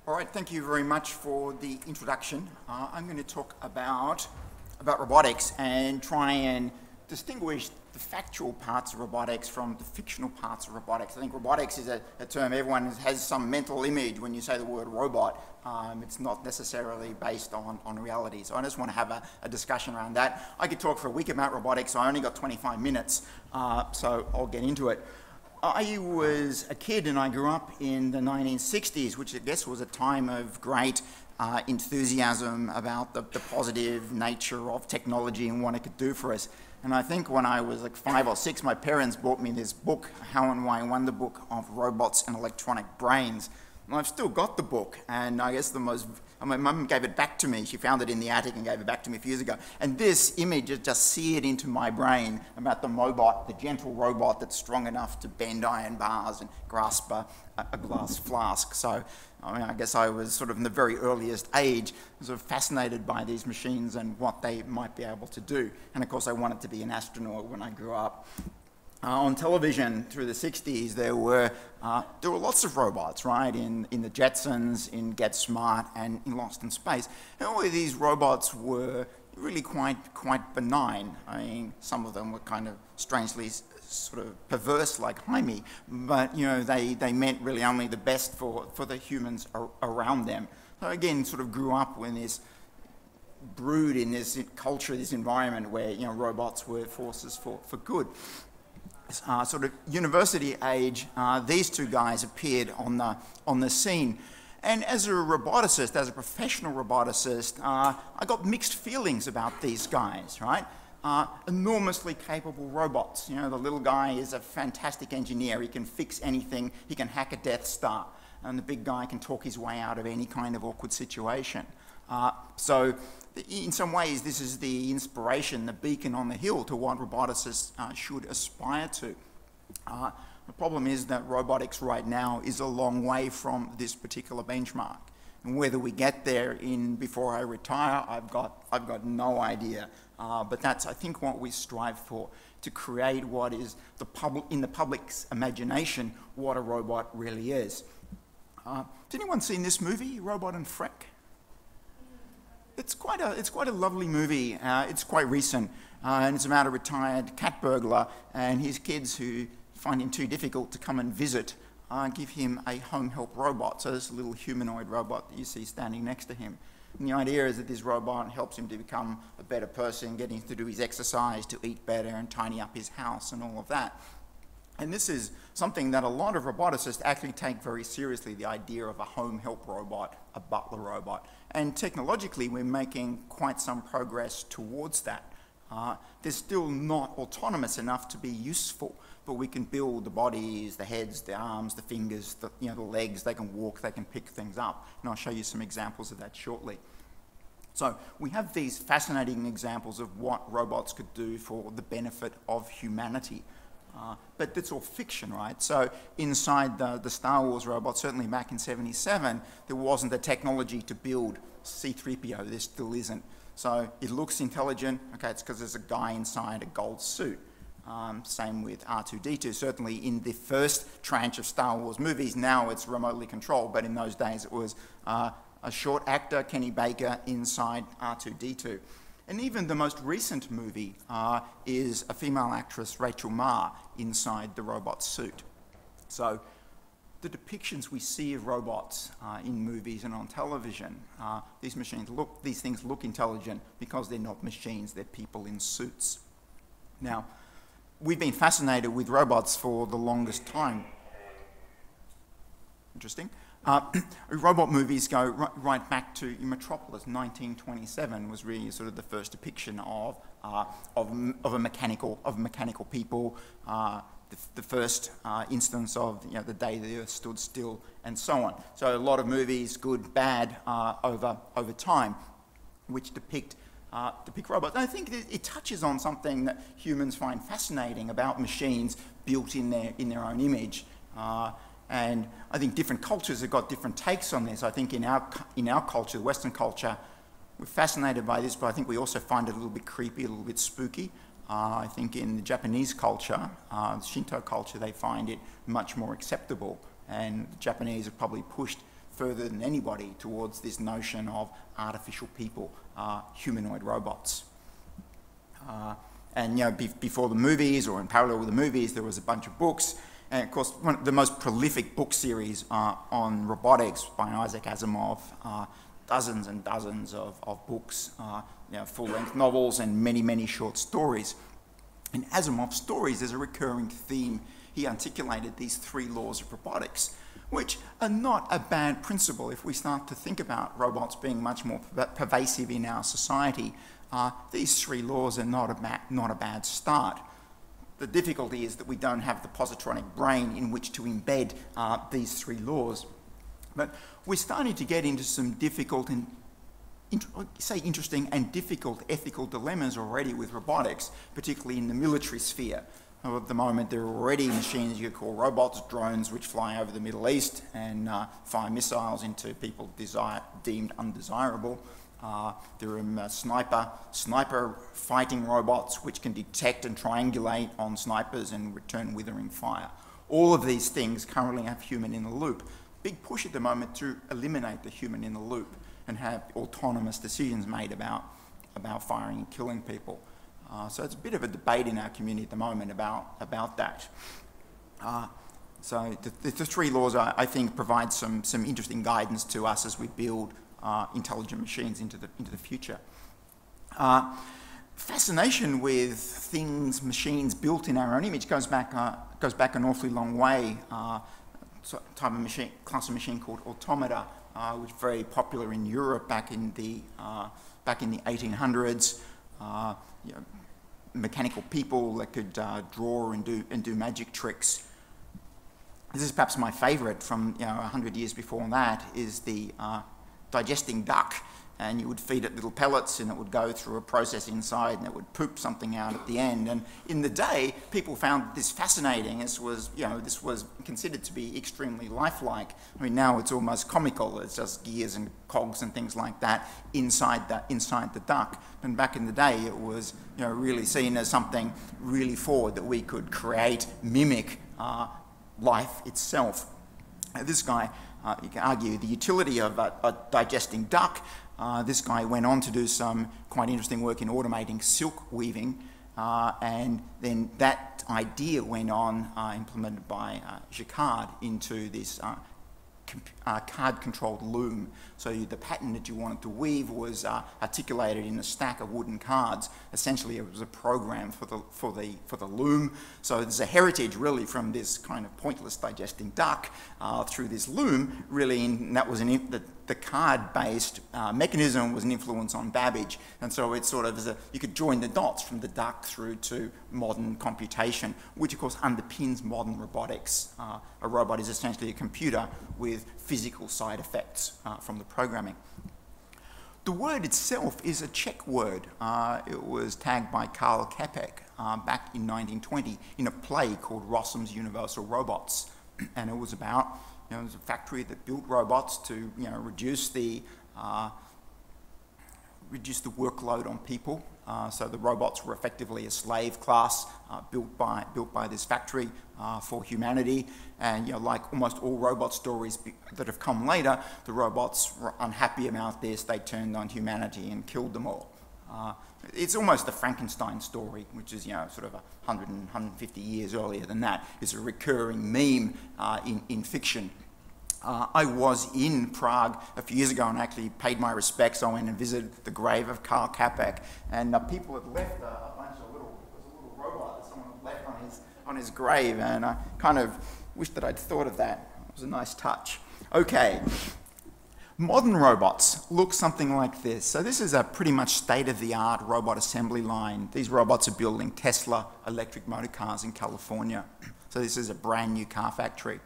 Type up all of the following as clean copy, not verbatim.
All right, thank you very much for the introduction. I'm going to talk about robotics and try and distinguish the factual parts of robotics from the fictional parts of robotics. I think robotics is a term everyone has some mental image when you say the word robot. It's not necessarily based on reality. So I just want to have a discussion around that. I could talk for a week about robotics, so I only got 25 minutes, so I'll get into it. I was a kid and I grew up in the 1960s, which I guess was a time of great enthusiasm about the positive nature of technology and what it could do for us. And I think when I was like 5 or 6, my parents bought me this book, How and Why Wonder Book of Robots and Electronic Brains. And I've still got the book, and I guess my mum gave it back to me. She found it in the attic and gave it back to me a few years ago. And this image is just seared into my brain about the Mobot, the gentle robot that's strong enough to bend iron bars and grasp a glass flask. So I guess I was sort of in the very earliest age sort of fascinated by these machines and what they might be able to do. And of course I wanted to be an astronaut when I grew up. On television through the 60s, there were lots of robots, right? In the Jetsons, in Get Smart, and in Lost in Space. And all of these robots were really quite benign. I mean, some of them were kind of strangely sort of perverse, like Jaime, but you know, they meant really only the best for the humans around them. So again, sort of grew up in this brood in this culture, this environment where robots were forces for good. Sort of university age, these two guys appeared on the scene. And as a roboticist, as a professional roboticist, I got mixed feelings about these guys, right? Enormously capable robots. You know, the little guy is a fantastic engineer. He can fix anything. He can hack a Death Star. And the big guy can talk his way out of any kind of awkward situation. So in some ways, this is the inspiration, the beacon on the hill to what roboticists should aspire to. The problem is that robotics right now is a long way from this particular benchmark. And whether we get there before I retire, I've got no idea. But that's, I think, what we strive for, to create what is in the public's imagination what a robot really is. Has anyone seen this movie, Robot and Freck? It's quite a lovely movie. It's quite recent, and it's about a retired cat burglar and his kids who find him too difficult to come and visit, give him a home help robot. So this little humanoid robot that you see standing next to him. And the idea is that this robot helps him to become a better person, getting to do his exercise, to eat better and tidy up his house and all of that. And this is something that a lot of roboticists actually take very seriously, the idea of a home help robot, a butler robot. And technologically, we're making quite some progress towards that. They're still not autonomous enough to be useful, but we can build the bodies, the heads, the arms, the fingers, the legs. They can walk, they can pick things up. And I'll show you some examples of that shortly. So we have these fascinating examples of what robots could do for the benefit of humanity. But that's all fiction, right? So inside the Star Wars robot, certainly back in '77, there wasn't the technology to build C-3PO. There still isn't. So it looks intelligent. Okay, it's because there's a guy inside a gold suit. Same with R2-D2. Certainly in the first tranche of Star Wars movies, now it's remotely controlled, but in those days it was a short actor, Kenny Baker, inside R2-D2. And even the most recent movie is a female actress, Rachel Marr, inside the robot suit. So the depictions we see of robots in movies and on television, these things look intelligent because they're not machines, they're people in suits. Now, we've been fascinated with robots for the longest time. Interesting. Robot movies go right back to Metropolis. 1927 was really sort of the first depiction of a mechanical people. The first instance of the day the Earth stood still, and so on. So a lot of movies, good, bad, over time, which depict robots. And I think it touches on something that humans find fascinating about machines built in their own image. And I think different cultures have got different takes on this. I think in our culture, the Western culture, we're fascinated by this, but I think we also find it a little bit creepy, a little bit spooky. I think in the Japanese culture, Shinto culture, they find it much more acceptable. And the Japanese have probably pushed further than anybody towards this notion of artificial people, humanoid robots. And before the movies, or in parallel with the movies, there was a bunch of books. And of course, one of the most prolific book series on robotics by Isaac Asimov, dozens and dozens of books, full-length novels and many, many short stories. In Asimov's stories, there's a recurring theme. He articulated these 3 laws of robotics, which are not a bad principle if we start to think about robots being much more pervasive in our society. These 3 laws are not a bad start. The difficulty is that we don't have the positronic brain in which to embed these 3 laws. But we're starting to get into some difficult and interesting and difficult ethical dilemmas already with robotics, particularly in the military sphere. At the moment, there are already machines you could call robots, drones, which fly over the Middle East and fire missiles into people deemed undesirable. There are sniper fighting robots, which can detect and triangulate on snipers and return withering fire. All of these things currently have human in the loop. Big push at the moment to eliminate the human in the loop and have autonomous decisions made about firing and killing people. So it's a bit of a debate in our community at the moment about that. So the 3 laws, I think, provide some interesting guidance to us as we build intelligent machines into the future. Fascination with things, machines built in our own image goes back an awfully long way. Type of machine, class of machine called Automata, which was very popular in Europe back in the 1800s. Mechanical people that could draw and do magic tricks. This is perhaps my favourite from 100 years before that, is the digesting duck. And you would feed it little pellets and it would go through a process inside and it would poop something out at the end. And in the day, people found this fascinating. This was considered to be extremely lifelike. I mean, now it's almost comical. It's just gears and cogs and things like that inside the duck. And back in the day, it was really seen as something really forward, that we could create, mimic life itself. This guy, you can argue the utility of a digesting duck. This guy went on to do some quite interesting work in automating silk weaving, and then that idea went on, implemented by Jacquard, into this card-controlled loom. So the pattern that you wanted to weave was articulated in a stack of wooden cards. Essentially, it was a program for the loom. So there's a heritage really from this kind of pointless digesting duck through this loom. Really, and that was the card-based mechanism was an influence on Babbage, and so it's sort of you could join the dots from the duck through to modern computation, which of course underpins modern robotics. A robot is essentially a computer with physical side effects from the programming. The word itself is a Czech word. It was tagged by Karl Čapek back in 1920 in a play called Rossum's Universal Robots, and it was about it was a factory that built robots to reduce the workload on people. So the robots were effectively a slave class built by this factory for humanity. And like almost all robot stories that have come later, the robots were unhappy about this. They turned on humanity and killed them all. It's almost the Frankenstein story, which is sort of 100 and 150 years earlier than that. It's a recurring meme in fiction. I was in Prague a few years ago and actually paid my respects. I went and visited the grave of Karl Čapek, and people had left a bunch of little robot that someone had left on his grave, and I kind of wished that I'd thought of that. It was a nice touch. Okay. Modern robots look something like this. So this is a pretty much state-of-the-art robot assembly line. These robots are building Tesla electric motor cars in California. So this is a brand new car factory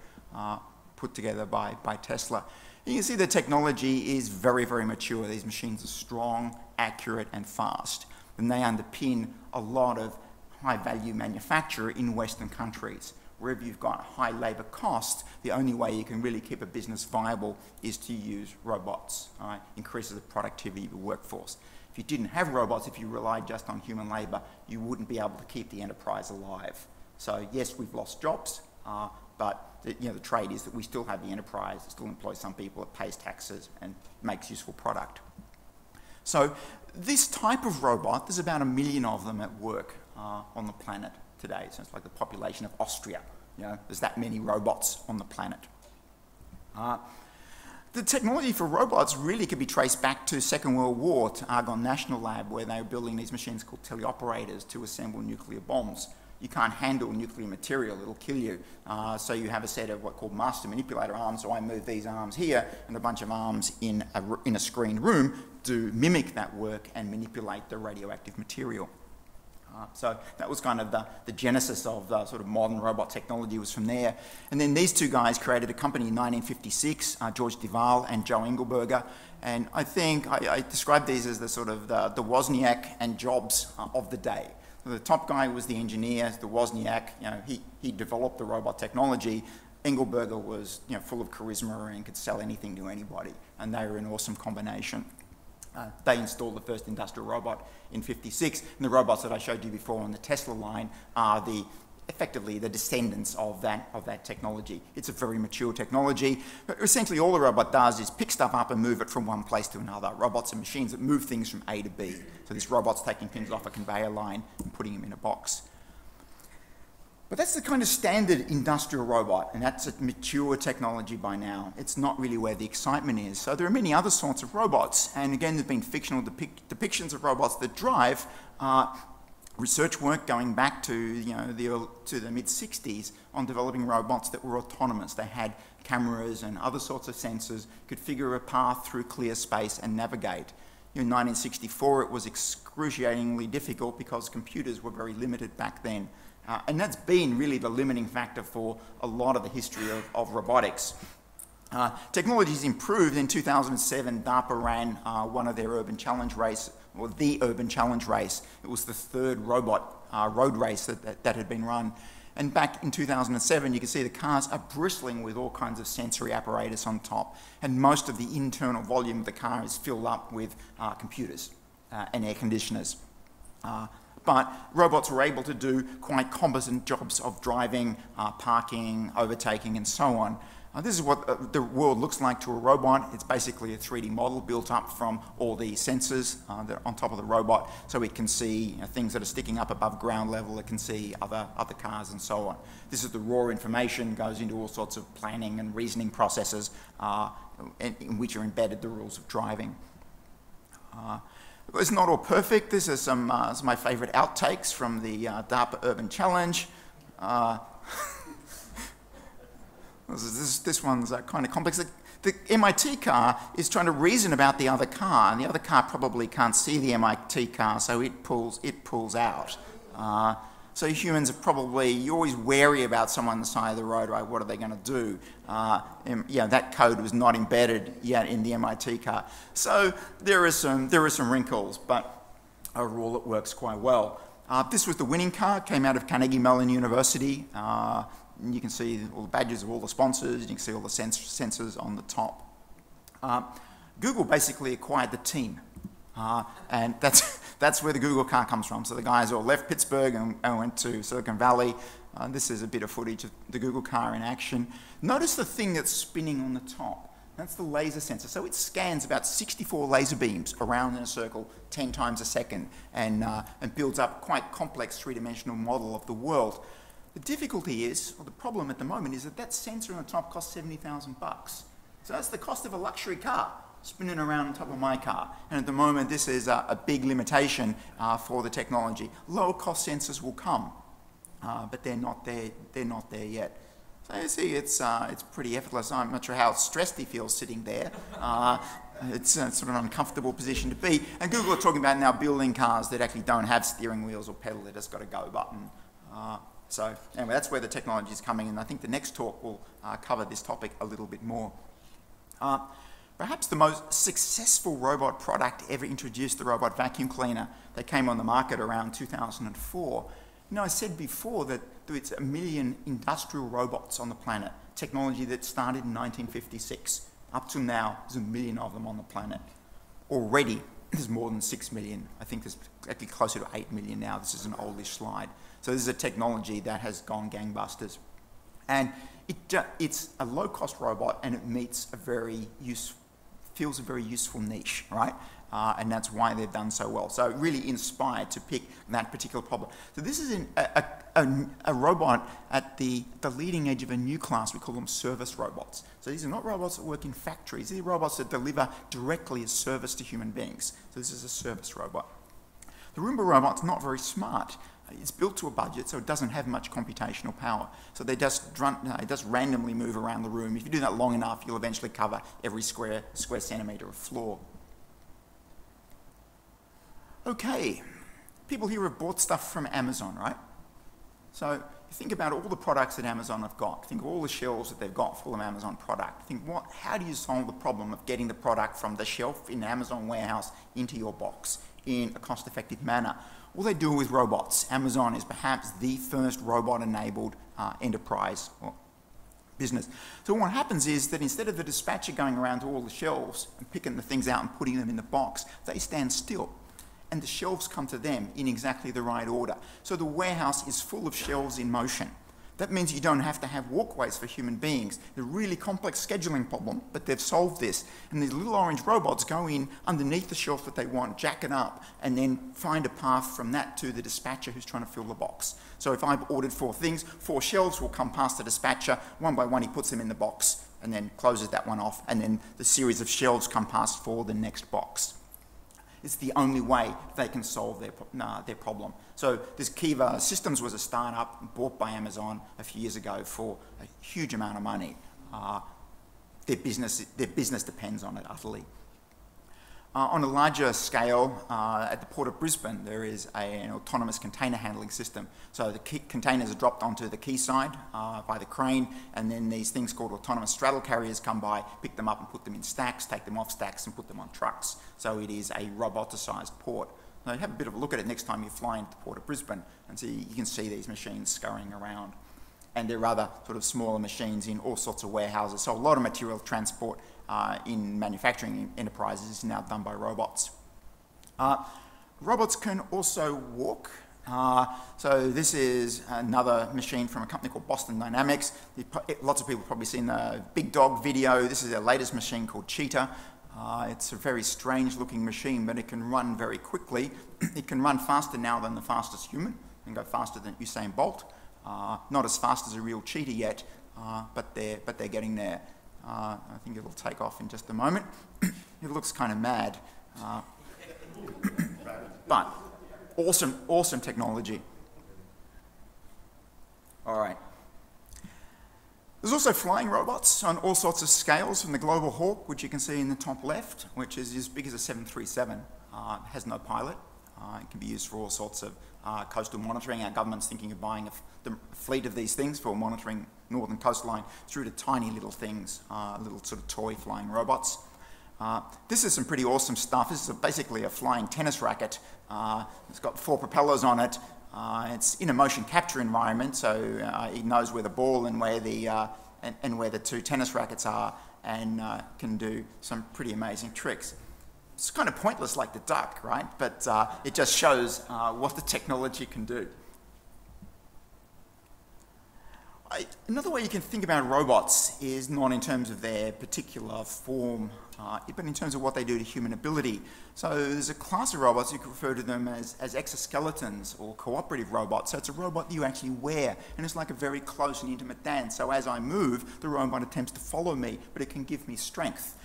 put together by Tesla. You can see the technology is very, very mature. These machines are strong, accurate, and fast. And they underpin a lot of high-value manufacture in Western countries. Wherever you've got high labour costs, the only way you can really keep a business viable is to use robots. Increases the productivity of your workforce. If you didn't have robots, if you relied just on human labour, you wouldn't be able to keep the enterprise alive. So yes, we've lost jobs, but the trade is that we still have the enterprise, it still employs some people, it pays taxes and makes useful product. So this type of robot, there's about 1 million of them at work on the planet today. So it's like the population of Austria. There's that many robots on the planet. The technology for robots really could be traced back to Second World War, to Argonne National Lab, where they were building these machines called teleoperators to assemble nuclear bombs. You can't handle nuclear material, it'll kill you. So you have a set of what are called master manipulator arms, so I move these arms here, and a bunch of arms in a screened room to mimic that work and manipulate the radioactive material. So that was kind of the genesis of the sort of modern robot technology, was from there. And then these two guys created a company in 1956, George Duval and Joe Engelberger. And I think I describe these as the sort of the Wozniak and Jobs of the day. So the top guy was the engineer, the Wozniak, he developed the robot technology. Engelberger was full of charisma and could sell anything to anybody. And they were an awesome combination. They installed the first industrial robot in '56, and the robots that I showed you before on the Tesla line are effectively the descendants of that technology. It's a very mature technology, but essentially all the robot does is pick stuff up and move it from one place to another. Robots are machines that move things from A to B. So this robot's taking things off a conveyor line and putting them in a box. But that's the kind of standard industrial robot, and that's a mature technology by now. It's not really where the excitement is. So there are many other sorts of robots, and again, there's been fictional depictions of robots that drive. Research work going back to the mid-60s on developing robots that were autonomous. They had cameras and other sorts of sensors, could figure a path through clear space and navigate. In 1964, it was excruciatingly difficult because computers were very limited back then. And that's been really the limiting factor for a lot of the history of robotics. Technology's improved. In 2007, DARPA ran one of their urban challenge race, or the urban challenge race. It was the third robot road race that had been run. And back in 2007, you can see the cars are bristling with all kinds of sensory apparatus on top. And most of the internal volume of the car is filled up with computers and air conditioners. But robots were able to do quite competent jobs of driving, parking, overtaking, and so on. This is what the world looks like to a robot. It's basically a 3D model built up from all the sensors that are on top of the robot, so it can see things that are sticking up above ground level. It can see other cars and so on. This is the raw information, goes into all sorts of planning and reasoning processes in which are embedded the rules of driving. It's not all perfect. This is some of my favourite outtakes from the DARPA Urban Challenge. This one's kind of complex. The MIT car is trying to reason about the other car, and the other car probably can't see the MIT car, so it pulls out. So humans are you're always wary about someone on the side of the road, right? What are they going to do? That code was not embedded yet in the MIT car. So there are some wrinkles, but overall it works quite well. This was the winning car, came out of Carnegie Mellon University. And you can see all the badges of all the sponsors, you can see all the sensors on the top. Google basically acquired the team, and that's where the Google car comes from. So the guys all left Pittsburgh and went to Silicon Valley. This is a bit of footage of the Google car in action. Notice the thing that's spinning on the top. That's the laser sensor. So it scans about 64 laser beams around in a circle 10 times a second and builds up quite complex three-dimensional model of the world. The difficulty is, or the problem at the moment, is that sensor on the top costs $70,000. So that's the cost of a luxury car spinning around on top of my car. And at the moment, this is a big limitation for the technology. Lower cost sensors will come, but they're not there. They're not there yet. So you see, it's pretty effortless. I'm not sure how stressed he feels sitting there. It's sort of an uncomfortable position to be. And Google are talking about now building cars that actually don't have steering wheels or pedal. They've just got a go button. So anyway, that's where the technology is coming, and I think the next talk will cover this topic a little bit more. Perhaps the most successful robot product ever introduced, the robot vacuum cleaner, that came on the market around 2004. I said before that it's 1 million industrial robots on the planet, technology that started in 1956. Up to now, there's 1 million of them on the planet. Already, there's more than 6 million. I think there's actually closer to 8 million now. This is an oldish slide. So this is a technology that has gone gangbusters. And it's a low-cost robot, and it meets fills a very useful niche, right? And that's why they've done so well. So really inspired to pick that particular problem. So this is a robot at the leading edge of a new class. We call them service robots. So these are not robots that work in factories. These are robots that deliver directly as service to human beings. So this is a service robot. The Roomba robot's not very smart. It's built to a budget, so it doesn't have much computational power. So it just randomly move around the room. If you do that long enough, you'll eventually cover every square centimetre of floor. Okay, people here have bought stuff from Amazon, right? So you think about all the products that Amazon have got. Think of all the shelves that they've got full of Amazon product. Think, how do you solve the problem of getting the product from the shelf in the Amazon warehouse into your box in a cost-effective manner? Well, they do it with robots. Amazon is perhaps the first robot-enabled enterprise or business. So what happens is that instead of the dispatcher going around to all the shelves and picking the things out and putting them in the box, they stand still. And the shelves come to them in exactly the right order. So the warehouse is full of shelves in motion. That means you don't have to have walkways for human beings. It's a really complex scheduling problem, but they've solved this. And these little orange robots go in underneath the shelf that they want, jack it up, and then find a path from that to the dispatcher who's trying to fill the box. So if I've ordered 4 things, 4 shelves will come past the dispatcher. One by one, he puts them in the box and then closes that one off. And then the series of shelves come past for the next box. It's the only way they can solve their problem. So this Kiva Systems was a startup bought by Amazon a few years ago for a huge amount of money. Their business depends on it utterly. On a larger scale, at the Port of Brisbane, there is an autonomous container handling system. So the containers are dropped onto the quayside by the crane, and then these things called autonomous straddle carriers come by, pick them up and put them in stacks, take them off stacks and put them on trucks. So it is a roboticized port. So have a bit of a look at it next time you fly into the Port of Brisbane, and see, you can see these machines scurrying around. And there are other sort of smaller machines in all sorts of warehouses. So a lot of material transport in manufacturing enterprises is now done by robots. Robots can also walk. So this is another machine from a company called Boston Dynamics. Lots of people have probably seen the Big Dog video. This is their latest machine called Cheetah. It's a very strange looking machine, but it can run very quickly. It can run faster now than the fastest human, and go faster than Usain Bolt. Not as fast as a real cheetah yet, but they're getting there. I think it'll take off in just a moment. It looks kind of mad, but awesome technology. All right. There's also flying robots on all sorts of scales, from the Global Hawk, which you can see in the top left, which is as big as a 737. Has no pilot. It can be used for all sorts of coastal monitoring. Our government's thinking of buying a fleet of these things for monitoring northern coastline, through to tiny little things, little sort of toy flying robots. This is some pretty awesome stuff. This is basically a flying tennis racket. It's got 4 propellers on it. It's in a motion capture environment, so it knows where the ball and where the 2 tennis rackets are, and can do some pretty amazing tricks. It's kind of pointless like the duck, right? But it just shows what the technology can do. Another way you can think about robots is not in terms of their particular form, but in terms of what they do to human ability. So there's a class of robots, you can refer to them as exoskeletons or cooperative robots. So it's a robot that you actually wear, and it's like a very close and intimate dance. So as I move, the robot attempts to follow me, but it can give me strength.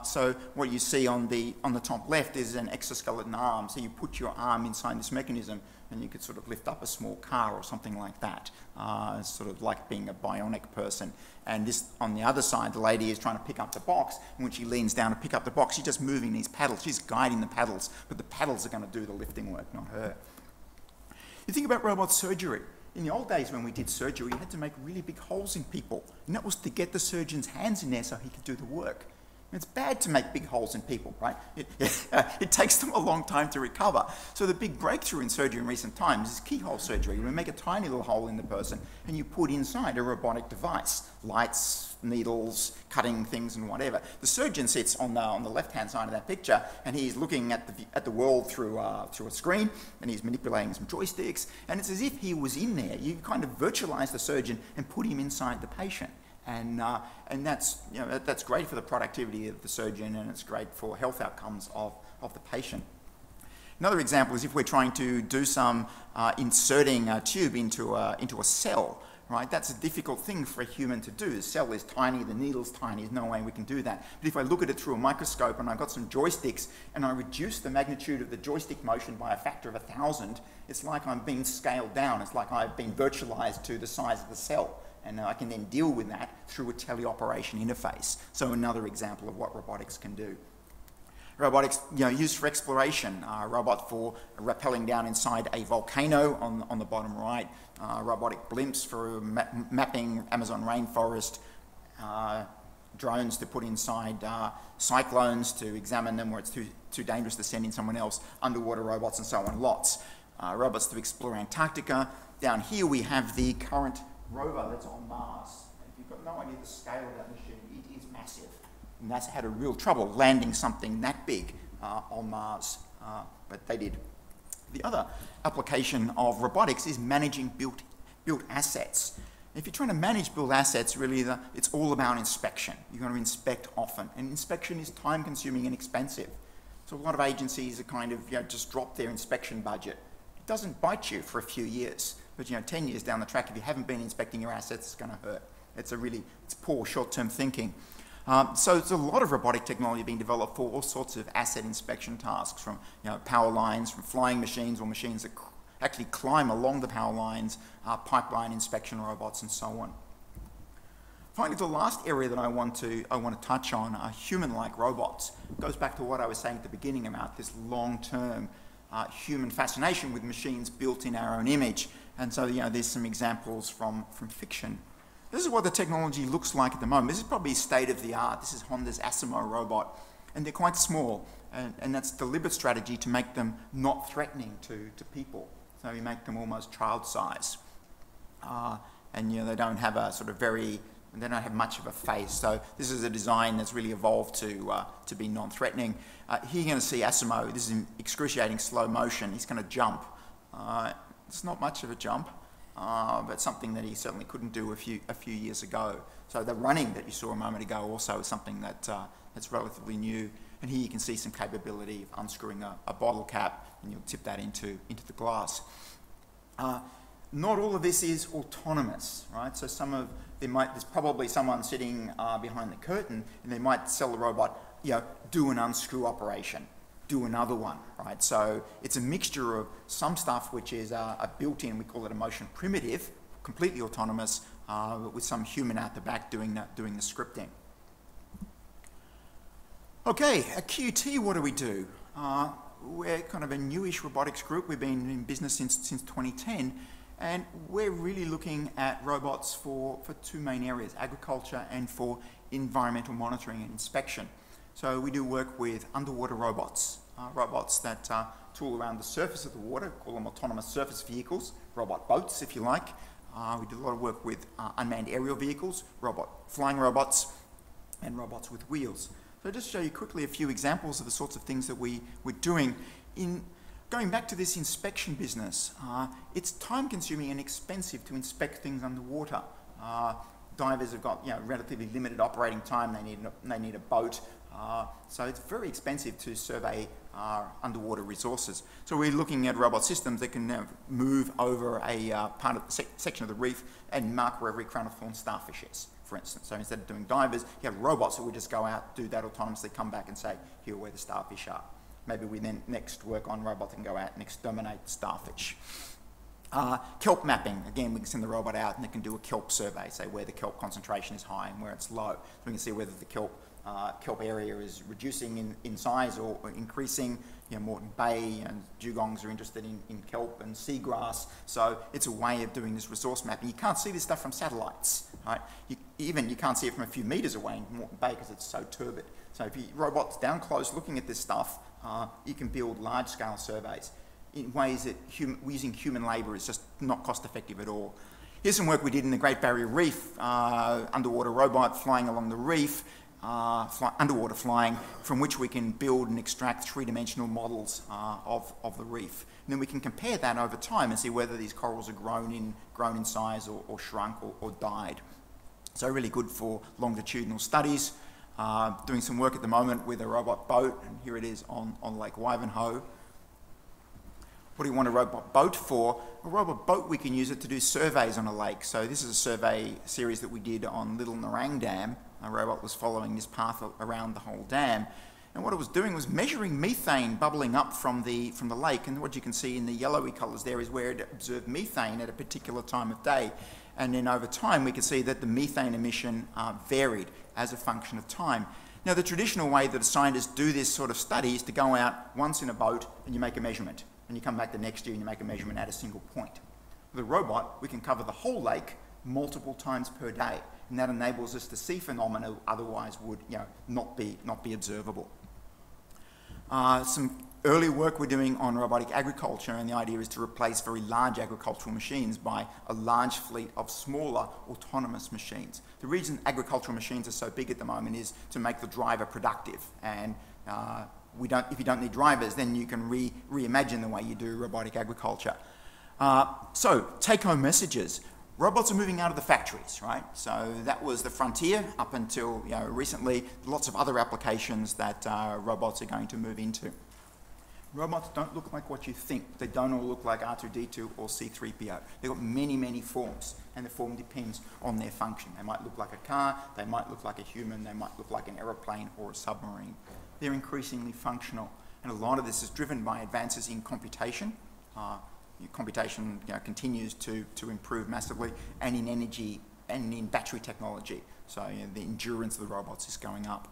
So what you see on the top left is an exoskeleton arm. So you put your arm inside this mechanism, and you could sort of lift up a small car or something like that. It's sort of like being a bionic person. And this, on the other side, the lady is trying to pick up the box, and when she leans down to pick up the box, she's just moving these paddles. She's guiding the paddles, but the paddles are going to do the lifting work, not her. You think about robot surgery. In the old days when we did surgery, you had to make really big holes in people, and that was to get the surgeon's hands in there so he could do the work. It's bad to make big holes in people, right? It takes them a long time to recover. So the big breakthrough in surgery in recent times is keyhole surgery. We make a tiny little hole in the person and you put inside a robotic device, lights, needles, cutting things and whatever. The surgeon sits on the left-hand side of that picture and he's looking at the world through a screen and he's manipulating some joysticks, and it's as if he was in there. You kind of virtualize the surgeon and put him inside the patient. And that's, that's great for the productivity of the surgeon, and it's great for health outcomes of the patient. Another example is if we're trying to do some inserting a tube into a cell, right? That's a difficult thing for a human to do. The cell is tiny, the needle's tiny, there's no way we can do that. But if I look at it through a microscope and I've got some joysticks and I reduce the magnitude of the joystick motion by a factor of 1,000, it's like I'm being scaled down. It's like I've been virtualized to the size of the cell. And I can then deal with that through a teleoperation interface. So another example of what robotics can do. Robotics, used for exploration. Robot for rappelling down inside a volcano on the bottom right. Robotic blimps for mapping Amazon rainforest. Drones to put inside cyclones to examine them where it's too dangerous to send in someone else. Underwater robots and so on, lots. Robots to explore Antarctica. Down here we have the current rover that's on Mars. And if you've got no idea the scale of that machine, it is massive. And NASA had a real trouble landing something that big on Mars, but they did. The other application of robotics is managing built assets. If you're trying to manage built assets, really it's all about inspection. You're going to inspect often, and inspection is time consuming and expensive. So a lot of agencies are kind of just drop their inspection budget. It doesn't bite you for a few years. But 10 years down the track, if you haven't been inspecting your assets, it's going to hurt. It's poor short-term thinking. So there's a lot of robotic technology being developed for all sorts of asset inspection tasks, from power lines, from flying machines or machines that actually climb along the power lines, pipeline inspection robots, and so on. Finally, the last area that I want to touch on are human-like robots. It goes back to what I was saying at the beginning about this long-term human fascination with machines built in our own image. And so, there's some examples from fiction. This is what the technology looks like at the moment. This is probably state of the art. This is Honda's Asimo robot. And they're quite small. And that's a deliberate strategy to make them not threatening to people. So we make them almost child size. And they don't have a they don't have much of a face. So this is a design that's really evolved to be non-threatening. Here you're going to see Asimo. This is in excruciating slow motion. He's going to jump. It's not much of a jump, but something that he certainly couldn't do a few years ago. So the running that you saw a moment ago also is something that's relatively new. And here you can see some capability of unscrewing a bottle cap, and you'll tip that into the glass. Not all of this is autonomous, right? So there's probably someone sitting behind the curtain, and they might tell the robot, do an unscrew operation, do another one, right? So it's a mixture of some stuff which is a built-in, we call it a motion primitive, completely autonomous, with some human out the back doing the scripting. Okay, at QT, what do? We're kind of a newish robotics group. We've been in business since 2010, and we're really looking at robots for two main areas, agriculture and for environmental monitoring and inspection. So we do work with underwater robots, robots that tool around the surface of the water, call them autonomous surface vehicles, robot boats if you like. We do a lot of work with unmanned aerial vehicles, flying robots, and robots with wheels. So just show you quickly a few examples of the sorts of things that we're doing. Going back to this inspection business, it's time consuming and expensive to inspect things underwater. Divers have got relatively limited operating time, they need a boat, so it's very expensive to survey underwater resources. So we're looking at robot systems that can move over a part of section of the reef and mark where every crown of thorn starfish is, for instance. So instead of doing divers, you have robots that will just go out, do that autonomously, come back and say, here are where the starfish are. Maybe we then next work on robots that can go out and exterminate starfish. Kelp mapping, again, we can send the robot out and it can do a kelp survey, say where the kelp concentration is high and where it's low. So we can see whether the kelp area is reducing in size or increasing. Moreton Bay and dugongs are interested in kelp and seagrass. So it's a way of doing this resource mapping. You can't see this stuff from satellites. right? You can't see it from a few meters away in Moreton Bay because it's so turbid. So if you robot's down close looking at this stuff, you can build large-scale surveys in ways that using human labour is just not cost-effective at all. Here's some work we did in the Great Barrier Reef, underwater robot flying along the reef, underwater flying, from which we can build and extract three-dimensional models of the reef. And then we can compare that over time and see whether these corals are grown in size or shrunk or died. So really good for longitudinal studies. Doing some work at the moment with a robot boat, and here it is on Lake Wivenhoe. What do you want a robot boat for? A robot boat, we can use it to do surveys on a lake. So this is a survey series that we did on Little Narang Dam. A robot was following this path around the whole dam. And what it was doing was measuring methane bubbling up from the lake. And what you can see in the yellowy colours there is where it observed methane at a particular time of day. And then over time, we could see that the methane emission varied as a function of time. Now, the traditional way that scientists do this sort of study is to go out once in a boat and you make a measurement. And you come back the next year and you make a measurement at a single point. With a robot, we can cover the whole lake multiple times per day. And that enables us to see phenomena that otherwise would not be observable. Some early work we're doing on robotic agriculture, and the idea is to replace very large agricultural machines by a large fleet of smaller autonomous machines. The reason agricultural machines are so big at the moment is to make the driver productive. And if you don't need drivers, then you can reimagine the way you do robotic agriculture. So, take-home messages. Robots are moving out of the factories, right? So that was the frontier up until recently. Lots of other applications that robots are going to move into. Robots don't look like what you think. They don't all look like R2-D2 or C-3PO. They've got many, many forms, and the form depends on their function. They might look like a car, they might look like a human, they might look like an aeroplane or a submarine. They're increasingly functional, and a lot of this is driven by advances in computation. Computation continues to improve massively, and in energy and in battery technology. So the endurance of the robots is going up.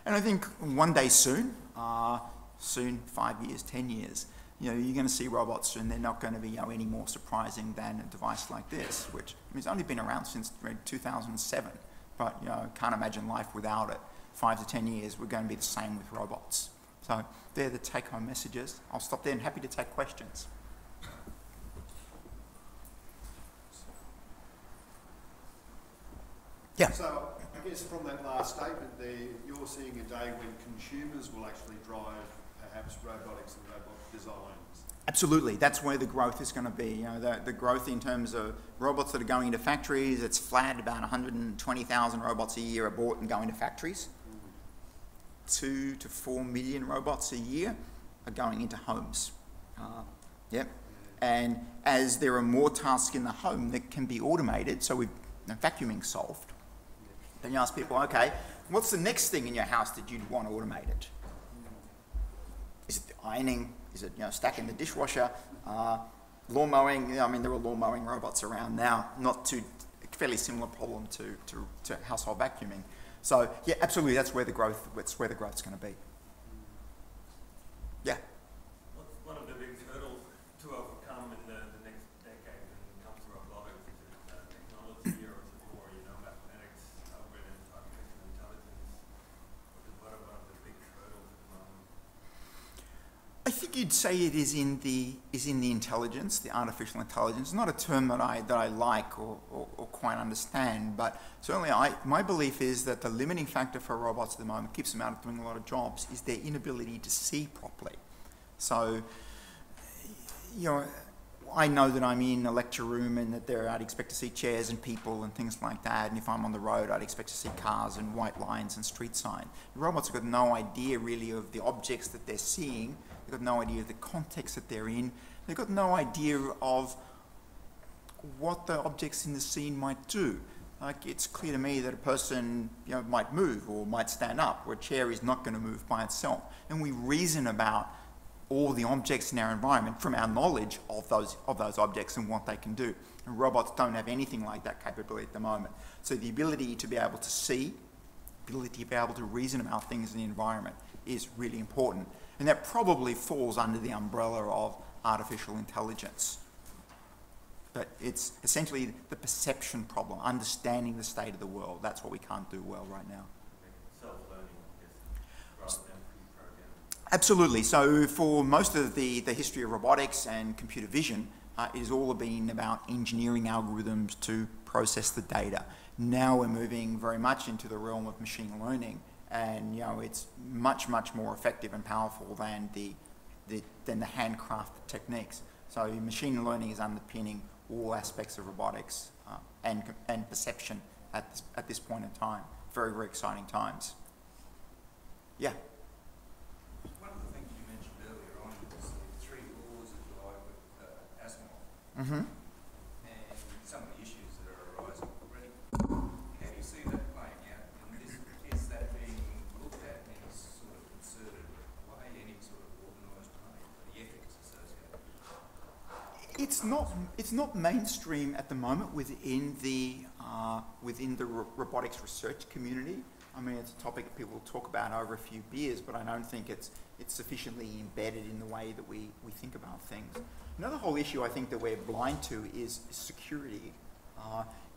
And I think one day soon, 5 years, 10 years, you're going to see robots and they're not going to be any more surprising than a device like this, which it's only been around since 2007. But can't imagine life without it. 5 to 10 years, we're going to be the same with robots. So they're the take-home messages. I'll stop there and happy to take questions. Yeah. So I guess from that last statement there, you're seeing a day when consumers will actually drive perhaps robotics and robot designs. Absolutely, that's where the growth is going to be. The growth in terms of robots that are going into factories, it's flat, about 120,000 robots a year are bought and go into factories. 2 to 4 million robots a year are going into homes. Yep. And as there are more tasks in the home that can be automated, so vacuuming solved. Then you ask people, okay, what's the next thing in your house that you'd want automated? Is it the ironing? Is it stacking the dishwasher? Lawn mowing? I mean, there are lawn mowing robots around now. A fairly similar problem to household vacuuming. So yeah, absolutely, that's where the growth's going to be. Yeah. What's one of the big hurdles to overcome in the next decade when it comes to robotics? Is it technology, or is it more, mathematics, algorithms, artificial intelligence? What are one of the big hurdles at the moment? I think you'd say it is in the intelligence, the artificial intelligence. It's not a term that I like or quite understand, but certainly my belief is that the limiting factor for robots at the moment, keeps them out of doing a lot of jobs, is their inability to see properly. So, I know that I'm in a lecture room and that I'd expect to see chairs and people and things like that, and if I'm on the road, I'd expect to see cars and white lines and street sign. The robots have got no idea really of the objects that they're seeing. They've got no idea of the context that they're in. They've got no idea of what the objects in the scene might do. Like, it's clear to me that a person might move or might stand up, or a chair is not going to move by itself. And we reason about all the objects in our environment from our knowledge of those objects and what they can do. And robots don't have anything like that capability at the moment. So the ability to be able to see, ability to be able to reason about things in the environment is really important. And that probably falls under the umbrella of artificial intelligence. But it's essentially the perception problem, understanding the state of the world. That's what we can't do well right now. Self-learning, I guess, rather than pre-programmed. Absolutely. So for most of the history of robotics and computer vision, it has all been about engineering algorithms to process the data. Now we're moving very much into the realm of machine learning, and it's much more effective and powerful than the handcrafted techniques. So machine learning is underpinning all aspects of robotics and perception at this point in time. Very exciting times. Yeah. One of the things you mentioned earlier on was the 3 laws, if you like, with Asimov, Mm-hmm. and some of the issues that are arising already. How do you see that playing out? And is that being looked at in any sort of concerted way, any sort of organised way, the ethics associated? It's not mainstream at the moment within the robotics research community. I mean, it's a topic that people talk about over a few beers, but I don't think it's sufficiently embedded in the way that we think about things. Another whole issue I think that we're blind to is security.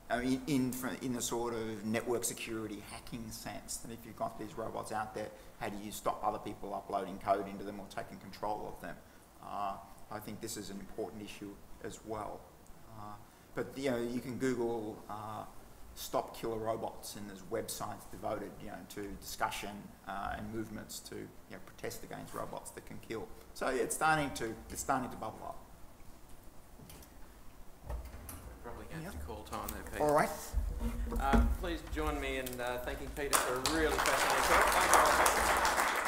I mean, in the sort of network security hacking sense, that if you've got these robots out there, how do you stop other people uploading code into them or taking control of them? I think this is an important issue as well. But you can Google stop killer robots, and there's websites devoted to discussion and movements to protest against robots that can kill. So yeah, it's starting to bubble up. Probably going to call time there, Peter. All right. Please join me in thanking Peter for a really fascinating talk. Thank you.